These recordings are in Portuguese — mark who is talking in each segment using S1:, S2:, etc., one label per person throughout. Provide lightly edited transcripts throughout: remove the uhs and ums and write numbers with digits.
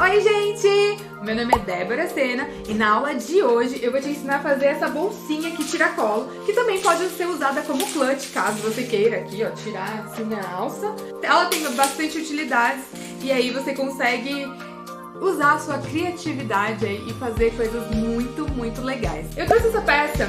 S1: Oi gente! Meu nome é Débora Sena e na aula de hoje eu vou te ensinar a fazer essa bolsinha que tira colo, que também pode ser usada como clutch, caso você queira aqui, ó, tirar assim a alça. Ela tem bastante utilidades e aí você consegue usar a sua criatividade aí e fazer coisas muito legais. Eu trouxe essa peça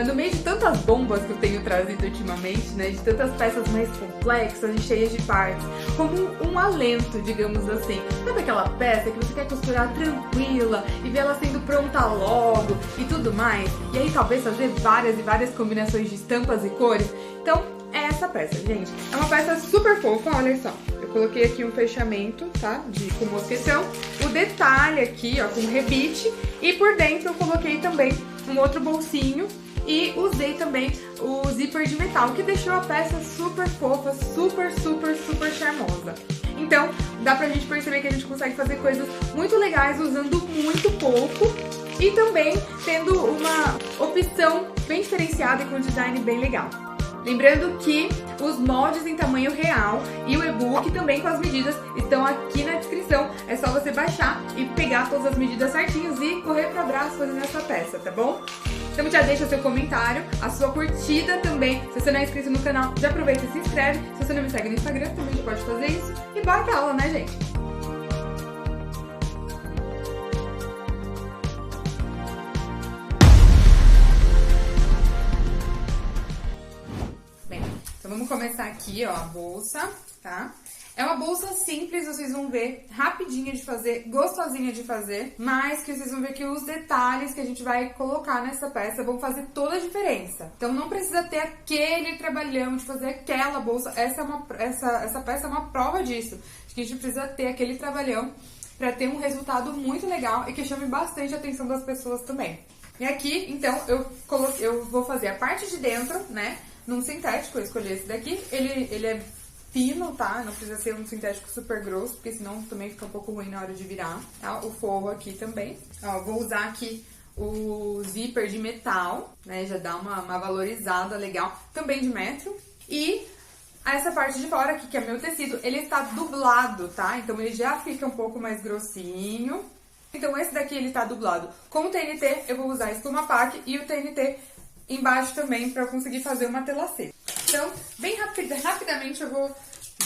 S1: no meio de tantas bombas que eu tenho trazido ultimamente, né, de tantas peças mais complexas e cheias de partes, como um alento, digamos assim. Sabe aquela peça que você quer costurar tranquila e ver ela sendo pronta logo e tudo mais? E aí talvez fazer várias e várias combinações de estampas e cores? Então, é essa peça, gente. É uma peça super fofa, olha só. Eu coloquei aqui um fechamento, tá? Com mosquetão. O detalhe aqui, ó, com rebite. E por dentro eu coloquei também um outro bolsinho. E usei também o zíper de metal, que deixou a peça super fofa, super charmosa. Então, dá pra gente perceber que a gente consegue fazer coisas muito legais usando muito pouco. E também tendo uma opção bem diferenciada e com um design bem legal. Lembrando que os moldes em tamanho real e o e-book também com as medidas estão aqui na descrição. É só você baixar e pegar todas as medidas certinhos e correr para abraço fazendo essa peça, tá bom? Então já deixa seu comentário, a sua curtida também. Se você não é inscrito no canal, já aproveita e se inscreve. Se você não me segue no Instagram, também já pode fazer isso. E bora pra aula, né, gente? Vamos começar aqui, ó, a bolsa, tá? É uma bolsa simples, vocês vão ver, rapidinha de fazer, gostosinha de fazer, mas que vocês vão ver que os detalhes que a gente vai colocar nessa peça vão fazer toda a diferença. Então não precisa ter aquele trabalhão de fazer aquela bolsa, essa peça é uma prova disso, de que a gente precisa ter aquele trabalhão para ter um resultado muito legal e que chame bastante a atenção das pessoas também. E aqui, então, eu vou fazer a parte de dentro, né? Num sintético, eu escolhi esse daqui, ele é fino, tá? Não precisa ser um sintético super grosso, porque senão também fica um pouco ruim na hora de virar, tá? O forro aqui também. Ó, vou usar aqui o zíper de metal, né? Já dá uma valorizada legal, também de metro. E essa parte de fora aqui, que é meu tecido, ele está dublado, tá? Então ele já fica um pouco mais grossinho. Então esse daqui ele tá dublado com o TNT, eu vou usar espuma pack e o TNT embaixo também para eu conseguir fazer uma telacê. Então, bem rapidamente eu vou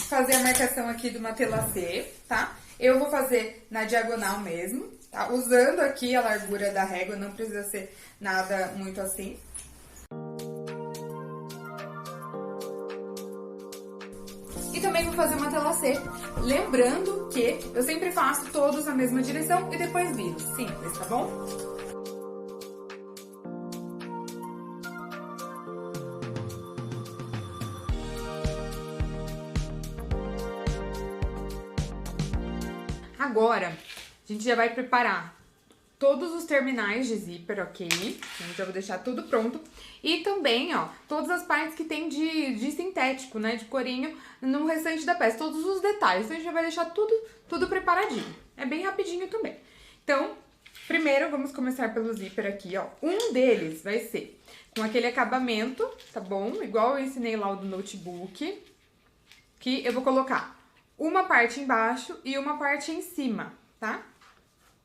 S1: fazer a marcação aqui de uma telacê, tá? Eu vou fazer na diagonal mesmo, tá? Usando aqui a largura da régua, não precisa ser nada muito assim. E também vou fazer uma telacê, lembrando que eu sempre faço todos na mesma direção e depois viro. Simples, tá bom? Agora, a gente já vai preparar todos os terminais de zíper, ok? Então, já vou deixar tudo pronto. E também, ó, todas as partes que tem de sintético, né, de corinho, no restante da peça, todos os detalhes. Então, a gente já vai deixar tudo preparadinho. É bem rapidinho também. Então, primeiro, vamos começar pelo zíper aqui, ó. Um deles vai ser com aquele acabamento, tá bom? Igual eu ensinei lá o do notebook, que eu vou colocar uma parte embaixo e uma parte em cima, tá?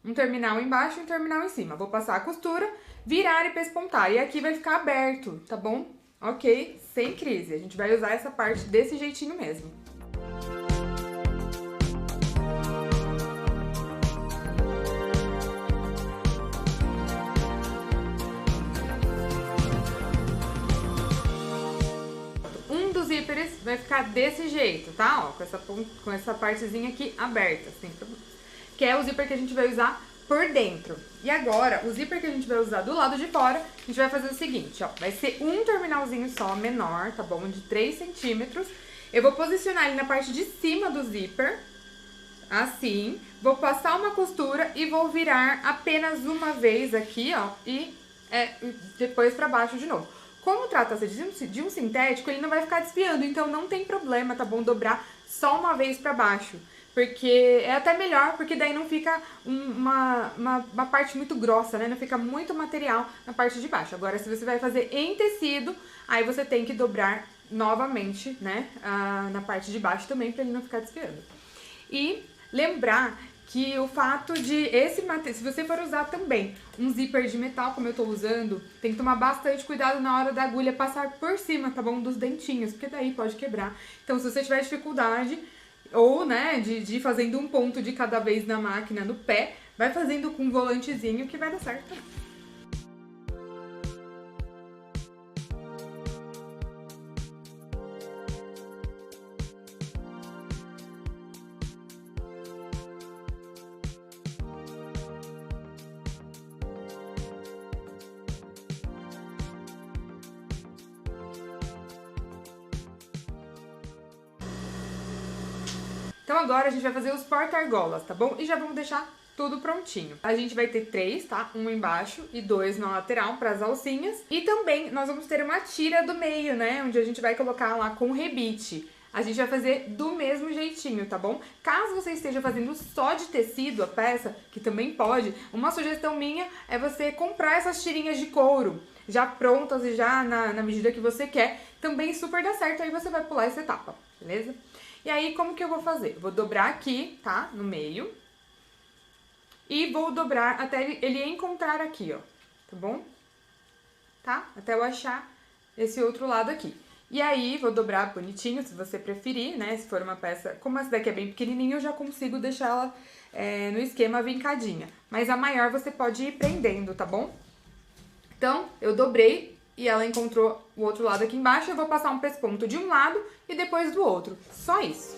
S1: Um terminal embaixo e um terminal em cima. Vou passar a costura, virar e pespontar. E aqui vai ficar aberto, tá bom? Ok? Sem crise. A gente vai usar essa parte desse jeitinho mesmo. Zíperes vai ficar desse jeito, tá? Ó, com essa partezinha aqui aberta, assim, que é o zíper que a gente vai usar por dentro. E agora, o zíper que a gente vai usar do lado de fora, a gente vai fazer o seguinte, ó, vai ser um terminalzinho só, menor, tá bom? De 3 centímetros. Eu vou posicionar ele na parte de cima do zíper, assim, vou passar uma costura e vou virar apenas uma vez aqui, ó, e depois pra baixo de novo. Como trata-se de um sintético, ele não vai ficar desfiando, então não tem problema, tá bom? Dobrar só uma vez pra baixo, porque é até melhor, porque daí não fica uma parte muito grossa, né? Não fica muito material na parte de baixo. Agora, se você vai fazer em tecido, aí você tem que dobrar novamente, né? Na parte de baixo também, pra ele não ficar desfiando. E lembrar que o fato de se você for usar também um zíper de metal, como eu tô usando, tem que tomar bastante cuidado na hora da agulha passar por cima, tá bom? Dos dentinhos, porque daí pode quebrar. Então, se você tiver dificuldade, ou, né, de ir fazendo um ponto de cada vez na máquina, no pé, vai fazendo com um volantezinho que vai dar certo. Então agora a gente vai fazer os porta-argolas, tá bom? E já vamos deixar tudo prontinho. A gente vai ter 3, tá? Um embaixo e 2 na lateral para as alcinhas. E também nós vamos ter uma tira do meio, né? Onde a gente vai colocar lá com rebite. A gente vai fazer do mesmo jeitinho, tá bom? Caso você esteja fazendo só de tecido a peça, que também pode, uma sugestão minha é você comprar essas tirinhas de couro já prontas e já na medida que você quer. Também super dá certo, aí você vai pular essa etapa, beleza? E aí, como que eu vou fazer? Vou dobrar aqui, tá? No meio. E vou dobrar até ele encontrar aqui, ó. Tá bom? Tá? Até eu achar esse outro lado aqui. E aí, vou dobrar bonitinho, se você preferir, né? Se for uma peça... Como essa daqui é bem pequenininha, eu já consigo deixar ela no esquema vincadinha. Mas a maior você pode ir prendendo, tá bom? Então, eu dobrei e ela encontrou o outro lado aqui embaixo. Eu vou passar um pesponto de um lado e depois do outro. Só isso.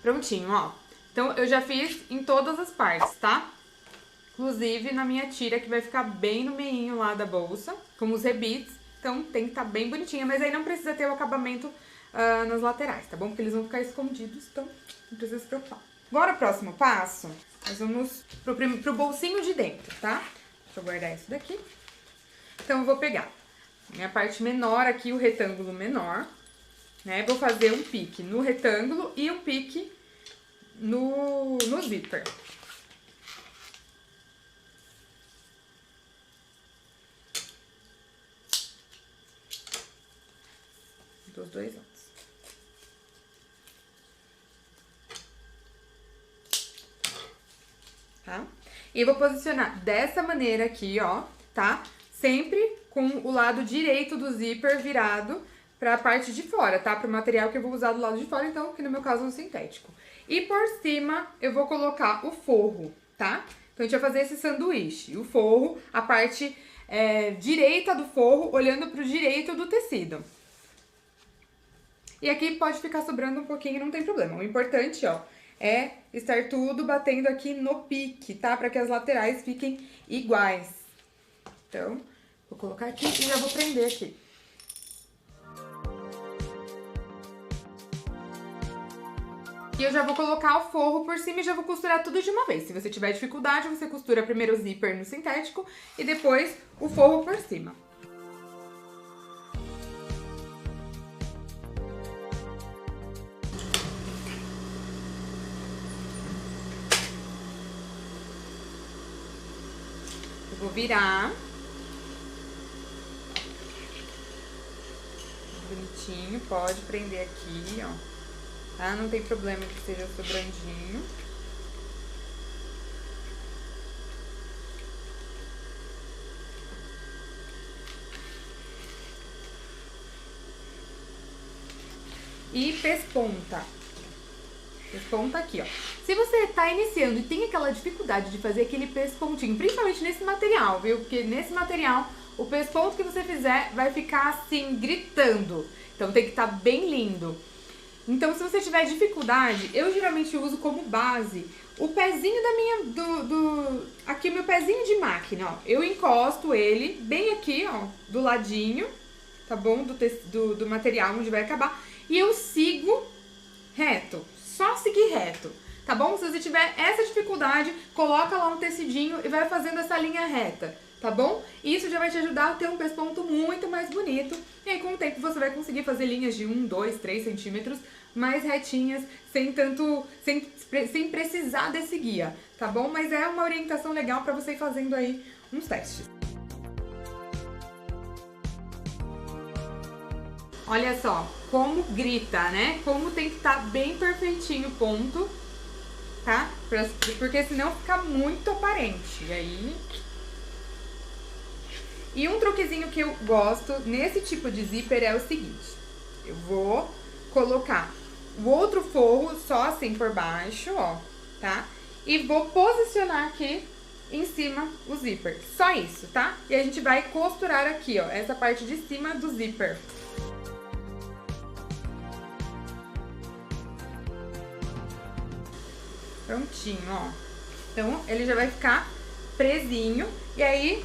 S1: Prontinho, ó. Então, eu já fiz em todas as partes, tá? Inclusive na minha tira, que vai ficar bem no meinho lá da bolsa, com os rebites. Então, tem que estar bem bonitinha, mas aí não precisa ter o acabamento nas laterais, tá bom? Porque eles vão ficar escondidos, então não precisa se preocupar. Agora, o próximo passo, nós vamos pro bolsinho de dentro, tá? Deixa eu guardar isso daqui. Então, eu vou pegar minha parte menor aqui, o retângulo menor, né? Vou fazer um pique no retângulo e um pique no zíper. Dos dois lados. Tá? E vou posicionar dessa maneira aqui, ó, tá? Sempre com o lado direito do zíper virado pra parte de fora, tá? Pro material que eu vou usar do lado de fora, então, que no meu caso é um sintético. E por cima eu vou colocar o forro, tá? Então, a gente vai fazer esse sanduíche. O forro, a parte direita do forro, olhando pro direito do tecido. E aqui pode ficar sobrando um pouquinho, não tem problema. O importante, ó, é estar tudo batendo aqui no pique, tá? Pra que as laterais fiquem iguais. Então, vou colocar aqui e já vou prender aqui. E eu já vou colocar o forro por cima e já vou costurar tudo de uma vez. Se você tiver dificuldade, você costura primeiro o zíper no sintético e depois o forro por cima. Eu vou virar. Bonitinho, pode prender aqui, ó. Tá? Não tem problema que seja sobrandinho. E pesponta. Pesponta aqui, ó. Se você tá iniciando e tem aquela dificuldade de fazer aquele pespontinho, principalmente nesse material, viu? Porque nesse material, o pesponto que você fizer vai ficar assim, gritando. Então tem que estar bem lindo. Então, se você tiver dificuldade, eu geralmente uso como base o pezinho da minha, aqui o meu pezinho de máquina, ó. Eu encosto ele bem aqui, ó, do ladinho, tá bom? Do material onde vai acabar. E eu sigo reto, só seguir reto, tá bom? Se você tiver essa dificuldade, coloca lá um tecidinho e vai fazendo essa linha reta, tá bom? Isso já vai te ajudar a ter um pesponto muito mais bonito. E aí, com o tempo, você vai conseguir fazer linhas de 1, 2, 3 centímetros mais retinhas, sem precisar desse guia, tá bom? Mas é uma orientação legal pra você ir fazendo aí uns testes. Olha só, como grita, né? Como tem que estar bem perfeitinho o ponto, tá? Porque senão fica muito aparente. E aí... E um truquezinho que eu gosto nesse tipo de zíper é o seguinte. Eu vou colocar o outro forro só assim por baixo, ó, tá? E vou posicionar aqui em cima o zíper. Só isso, tá? E a gente vai costurar aqui, ó, essa parte de cima do zíper. Prontinho, ó. Então, ele já vai ficar presinho. E aí,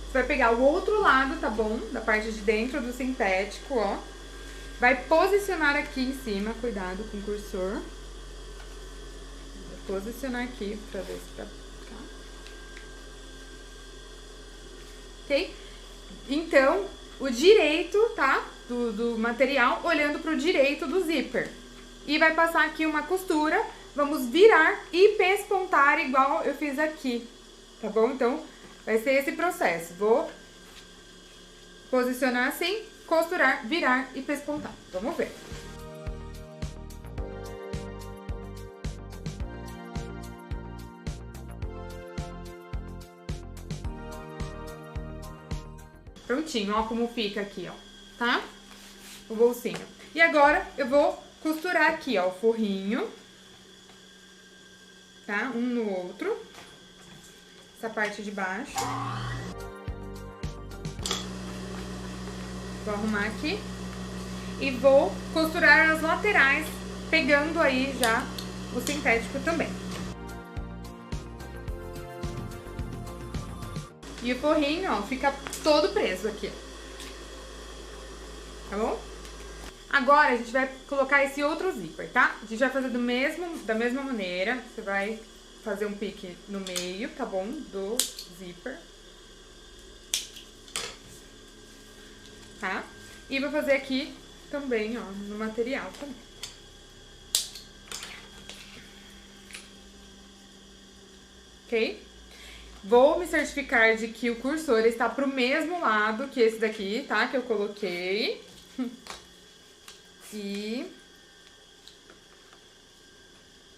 S1: você vai pegar o outro lado, tá bom? Da parte de dentro do sintético, ó. Vai posicionar aqui em cima, cuidado com o cursor. Vou posicionar aqui pra ver se tá... Ok? Então, o direito, tá? Do material, olhando pro direito do zíper. E vai passar aqui uma costura, vamos virar e pespontar igual eu fiz aqui, tá bom? Então, vai ser esse processo. Vou posicionar assim, costurar, virar e pespontar. Vamos ver. Prontinho, ó como fica aqui, ó, tá? O bolsinho. E agora eu vou costurar aqui, ó, o forrinho, tá? Um no outro. Essa parte de baixo. Vou arrumar aqui. E vou costurar as laterais, pegando aí já o sintético também. E o forrinho, ó, fica todo preso aqui. Tá bom? Agora, a gente vai colocar esse outro zíper, tá? A gente vai fazer da mesma maneira. Você vai fazer um pique no meio, tá bom? Do zíper. Tá? E vou fazer aqui também, ó, no material também. Ok? Vou me certificar de que o cursor está pro mesmo lado que esse daqui, tá? Que eu coloquei. E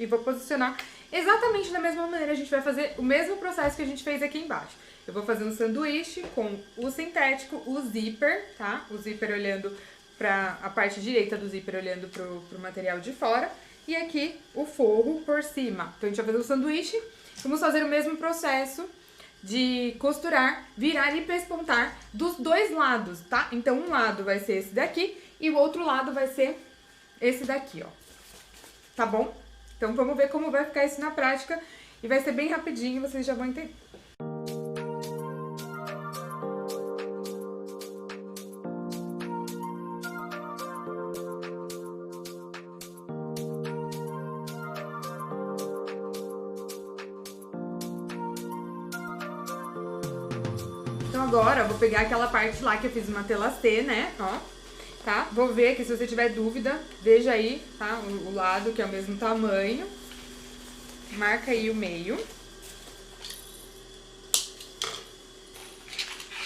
S1: vou posicionar exatamente da mesma maneira. A gente vai fazer o mesmo processo que a gente fez aqui embaixo. Eu vou fazer um sanduíche com o sintético, o zíper, tá? O zíper olhando pra a parte direita do zíper, olhando pro material de fora. E aqui o forro por cima. Então, a gente vai fazer o sanduíche. Vamos fazer o mesmo processo de costurar, virar e pespontar dos dois lados, tá? Então, um lado vai ser esse daqui e o outro lado vai ser esse daqui, ó. Tá bom? Então, vamos ver como vai ficar isso na prática e vai ser bem rapidinho, vocês já vão entender. Então agora eu vou pegar aquela parte lá que eu fiz uma telacê, né, ó, tá? Vou ver que se você tiver dúvida, veja aí, tá? O lado que é o mesmo tamanho. Marca aí o meio.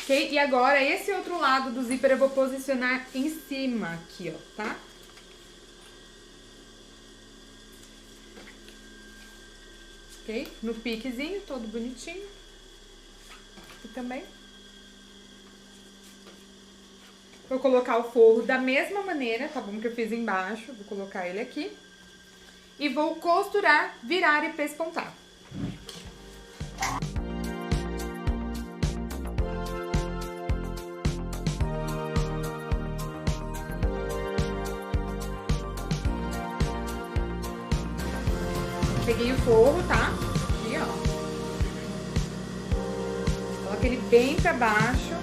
S1: Ok? E agora esse outro lado do zíper eu vou posicionar em cima aqui, ó, tá? Ok? No piquezinho, todo bonitinho. Aqui também. Vou colocar o forro da mesma maneira, tá bom? Que eu fiz embaixo. Vou colocar ele aqui. E vou costurar, virar e pespontar. Peguei o forro, tá? Aqui, ó. Coloca ele bem pra baixo.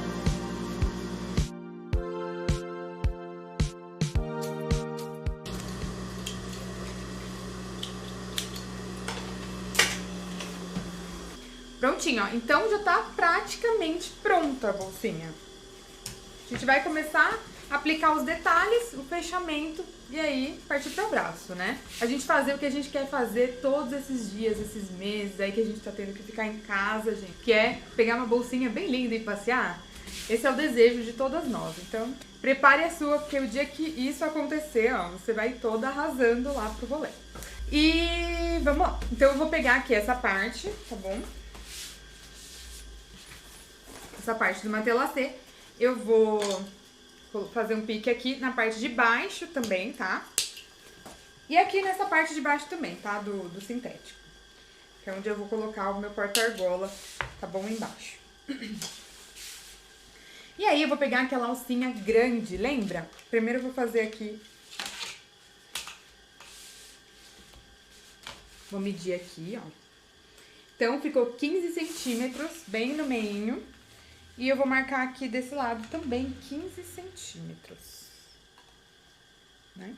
S1: Prontinho, ó. Então, já tá praticamente pronta a bolsinha. A gente vai começar a aplicar os detalhes, o fechamento e aí partir pro abraço, né? A gente fazer o que a gente quer fazer todos esses dias, esses meses aí que a gente tá tendo que ficar em casa, gente. Que é pegar uma bolsinha bem linda e passear. Esse é o desejo de todas nós. Então, Prepare a sua, porque o dia que isso acontecer, ó, você vai toda arrasando lá pro rolê. E vamos lá. Então eu vou pegar aqui essa parte, tá bom? Essa parte do matelassê. Eu vou fazer um pique aqui na parte de baixo também, tá? E aqui nessa parte de baixo também, tá? Do sintético. Que é onde eu vou colocar o meu porta-argola, tá bom? Embaixo. E aí eu vou pegar aquela alcinha grande, lembra? Primeiro eu vou fazer aqui. Vou medir aqui, ó. Então ficou 15 centímetros, bem no meinho. E eu vou marcar aqui desse lado também 15 centímetros. Né?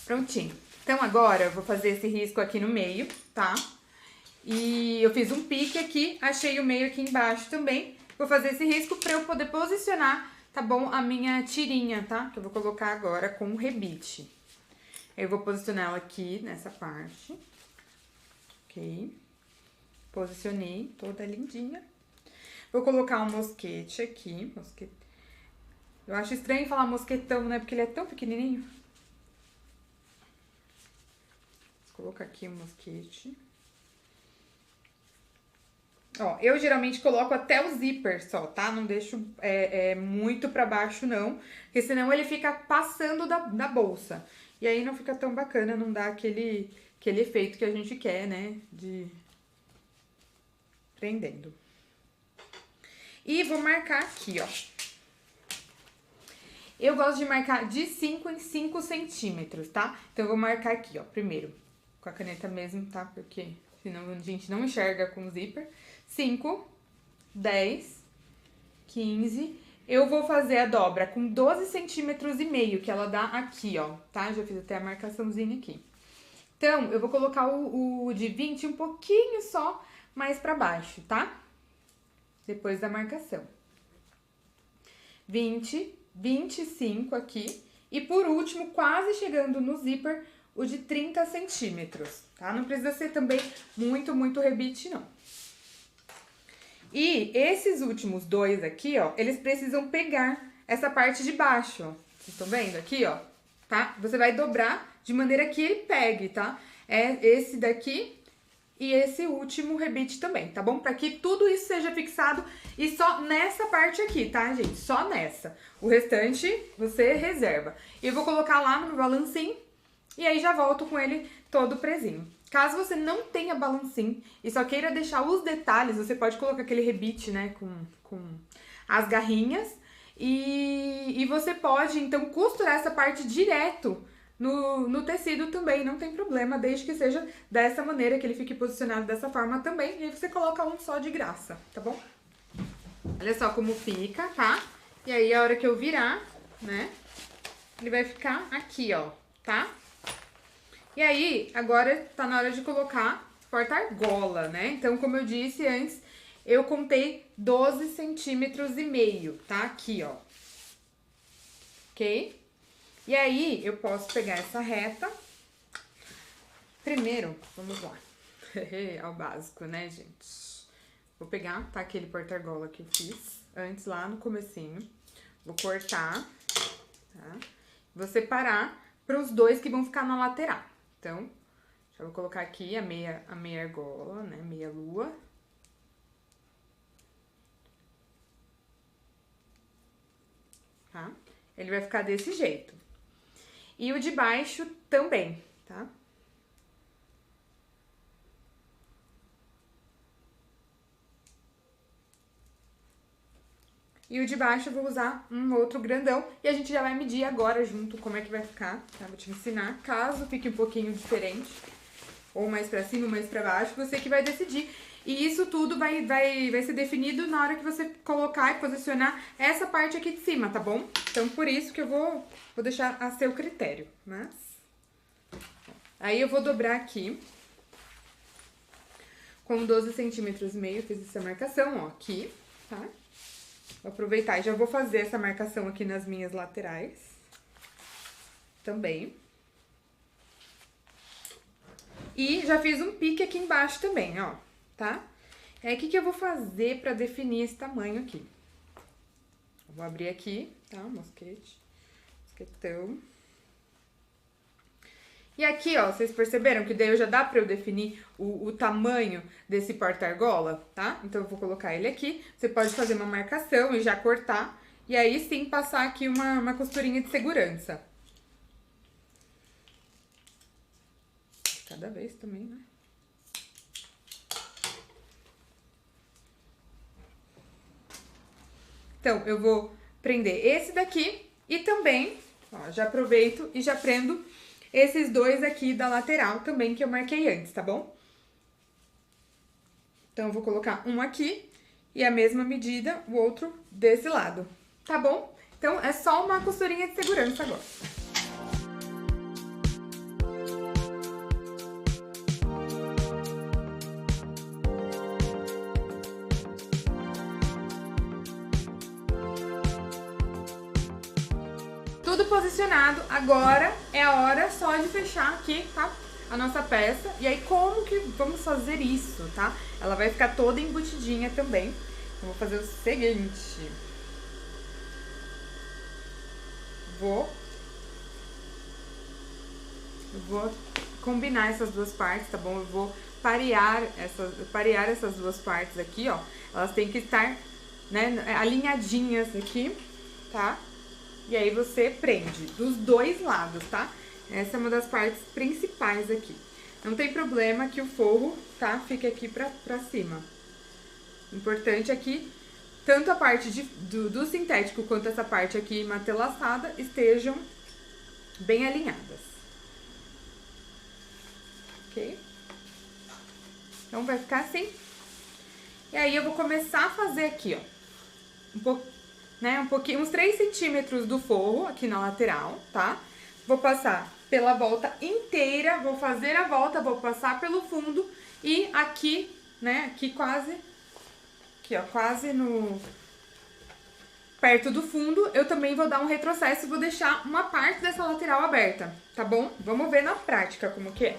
S1: Prontinho. Então, agora eu vou fazer esse risco aqui no meio, tá? E eu fiz um pique aqui, achei o meio aqui embaixo também. Vou fazer esse risco pra eu poder posicionar, tá bom? A minha tirinha, tá? Que eu vou colocar agora com o rebite. Eu vou posicionar ela aqui nessa parte. Ok. Posicionei, toda lindinha. Vou colocar um mosquete aqui. Eu acho estranho falar mosquetão, né? Porque ele é tão pequenininho. Vou colocar aqui o mosquete. Ó, eu geralmente coloco até o zíper só, tá? Não deixo muito pra baixo, não. Porque senão ele fica passando da bolsa. E aí não fica tão bacana, não dá aquele efeito que a gente quer, né? De prendendo. E vou marcar aqui, ó. Eu gosto de marcar de 5 em 5 centímetros, tá? Então eu vou marcar aqui, ó, primeiro. Com a caneta mesmo, tá? Porque senão a gente não enxerga com o zíper. 5, 10, 15. Eu vou fazer a dobra com 12 centímetros e meio, que ela dá aqui, ó, tá? Já fiz até a marcaçãozinha aqui. Então, eu vou colocar o de 20 um pouquinho só mais pra baixo, tá? Depois da marcação. 20, 25 aqui. E por último, quase chegando no zíper, o de 30 centímetros, tá? Não precisa ser também muito rebite, não. E esses últimos dois aqui, ó, eles precisam pegar essa parte de baixo, ó. Vocês estão vendo aqui, ó? Tá? Você vai dobrar de maneira que ele pegue, tá? É esse daqui e esse último rebite também, tá bom? Pra que tudo isso seja fixado e só nessa parte aqui, tá, gente? Só nessa. O restante você reserva. E eu vou colocar lá no meu balancinho e aí já volto com ele todo presinho. Caso você não tenha balancim e só queira deixar os detalhes, você pode colocar aquele rebite, né, com as garrinhas. E você pode, então, costurar essa parte direto no tecido também, não tem problema, desde que seja dessa maneira, que ele fique posicionado dessa forma também. E aí você coloca um só de graça, tá bom? Olha só como fica, tá? E aí, a hora que eu virar, né, ele vai ficar aqui, ó, tá? E aí, agora tá na hora de colocar porta-argola, né? Então, como eu disse antes, eu contei 12 centímetros e meio, tá? Aqui, ó. Ok? E aí, eu posso pegar essa reta. Primeiro, vamos lá. Ao básico, né, gente? Vou pegar, tá? Aquele porta-argola que eu fiz antes, lá no comecinho. Vou cortar, tá? Vou separar para os dois que vão ficar na lateral. Então, já vou colocar aqui a meia argola, né? Meia lua. Tá? Ele vai ficar desse jeito. E o de baixo também, tá? E o de baixo eu vou usar um outro grandão. E a gente já vai medir agora junto como é que vai ficar, tá? Vou te ensinar, caso fique um pouquinho diferente. Ou mais pra cima, ou mais pra baixo, você que vai decidir. E isso tudo vai ser definido na hora que você colocar e posicionar essa parte aqui de cima, tá bom? Então, por isso que eu vou deixar a seu critério, mas... Aí eu vou dobrar aqui. Com 12 centímetros e meio, eu fiz essa marcação, ó, aqui, tá? Vou aproveitar e já vou fazer essa marcação aqui nas minhas laterais. Também. E já fiz um pique aqui embaixo também, ó, tá? E aí, o que eu vou fazer pra definir esse tamanho aqui? Eu vou abrir aqui, tá? Mosquetão. E aqui, ó, vocês perceberam que daí já dá pra eu definir o tamanho desse porta-argola, tá? Então, eu vou colocar ele aqui. Você pode fazer uma marcação e já cortar. E aí, sim, passar aqui uma costurinha de segurança. Cada vez também, né? Então, eu vou prender esse daqui e também, ó, já aproveito e já prendo esses dois aqui da lateral também que eu marquei antes, tá bom? Então, eu vou colocar um aqui e a mesma medida, o outro desse lado, tá bom? Então, é só uma costurinha de segurança agora. Tudo posicionado, agora é a hora só de fechar aqui, tá? A nossa peça. E aí, como que vamos fazer isso, tá? Ela vai ficar toda embutidinha também. Eu vou fazer o seguinte. Vou combinar essas duas partes, tá bom? Eu vou parear essas duas partes aqui, ó. Elas têm que estar, né, alinhadinhas aqui, tá? E aí você prende dos dois lados, tá? Essa é uma das partes principais aqui. Não tem problema que o forro, tá? Fique aqui pra cima. O importante é que tanto a parte do sintético quanto essa parte aqui matelaçada estejam bem alinhadas. Ok? Então, vai ficar assim. E aí, eu vou começar a fazer aqui, ó. Uns 3 centímetros do forro aqui na lateral, tá? Vou passar pela volta inteira, vou fazer a volta, vou passar pelo fundo e aqui, né, aqui quase, aqui ó, quase perto do fundo, eu também vou dar um retrocesso e vou deixar uma parte dessa lateral aberta, tá bom? Vamos ver na prática como que é.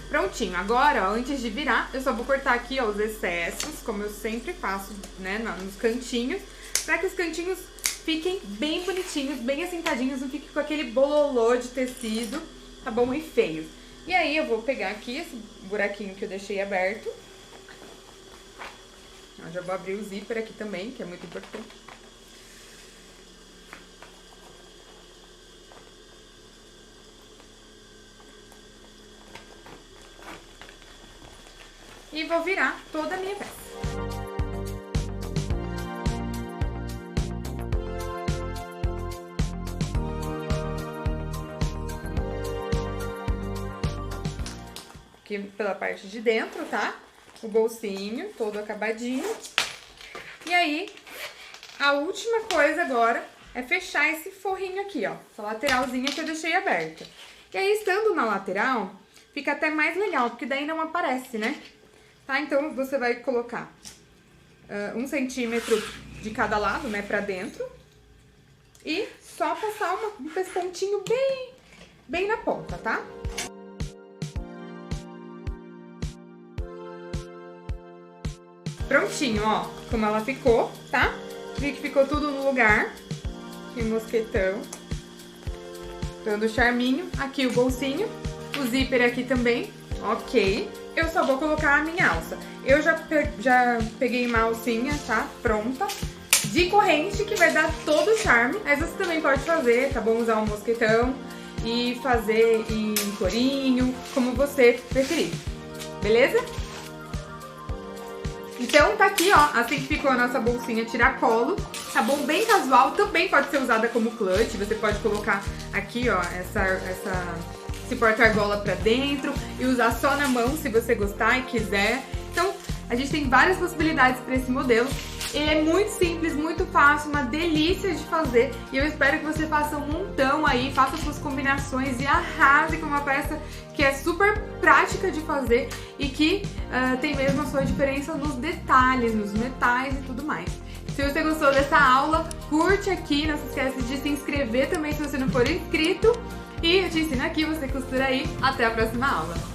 S1: Prontinho, agora, ó, antes de virar, eu só vou cortar aqui, ó, os excessos, como eu sempre faço, né, nos cantinhos, pra que os cantinhos fiquem bem bonitinhos, bem assentadinhos, não fiquem com aquele bololô de tecido, tá bom? E feios. E aí, eu vou pegar aqui esse buraquinho que eu deixei aberto. Eu já vou abrir o zíper aqui também, que é muito importante. E vou virar toda a minha peça. Aqui pela parte de dentro, tá? O bolsinho todo acabadinho. E aí, a última coisa agora é fechar esse forrinho aqui, ó. Essa lateralzinha que eu deixei aberta. E aí, estando na lateral, fica até mais legal, porque daí não aparece, né? Tá? Então, você vai colocar 1 centímetro de cada lado, né, pra dentro. E só passar um pespontinho bem na ponta, tá? Prontinho, ó, como ela ficou, tá? Vi que ficou tudo no lugar. Aqui o mosquetão. Dando charminho. Aqui o bolsinho. O zíper aqui também. Ok. Eu só vou colocar a minha alça. Eu já peguei uma alcinha, tá? Pronta. De corrente, que vai dar todo o charme. Mas você também pode fazer, tá bom? Usar um mosquetão e fazer em corinho, como você preferir. Beleza? Então, tá aqui, ó, assim que ficou a nossa bolsinha tiracolo, tá bom? Bem casual, também pode ser usada como clutch, você pode colocar aqui, ó, esse porta-argola pra dentro e usar só na mão, se você gostar e quiser. Então, a gente tem várias possibilidades pra esse modelo Ele é muito simples, muito fácil, uma delícia de fazer. E eu espero que você faça um montão aí, faça suas combinações e arrase com uma peça que é super prática de fazer e que tem mesmo a sua diferença nos detalhes, nos metais e tudo mais. Se você gostou dessa aula, curte aqui, não se esquece de se inscrever também se você não for inscrito. E eu te ensino aqui, você costura aí. Até a próxima aula!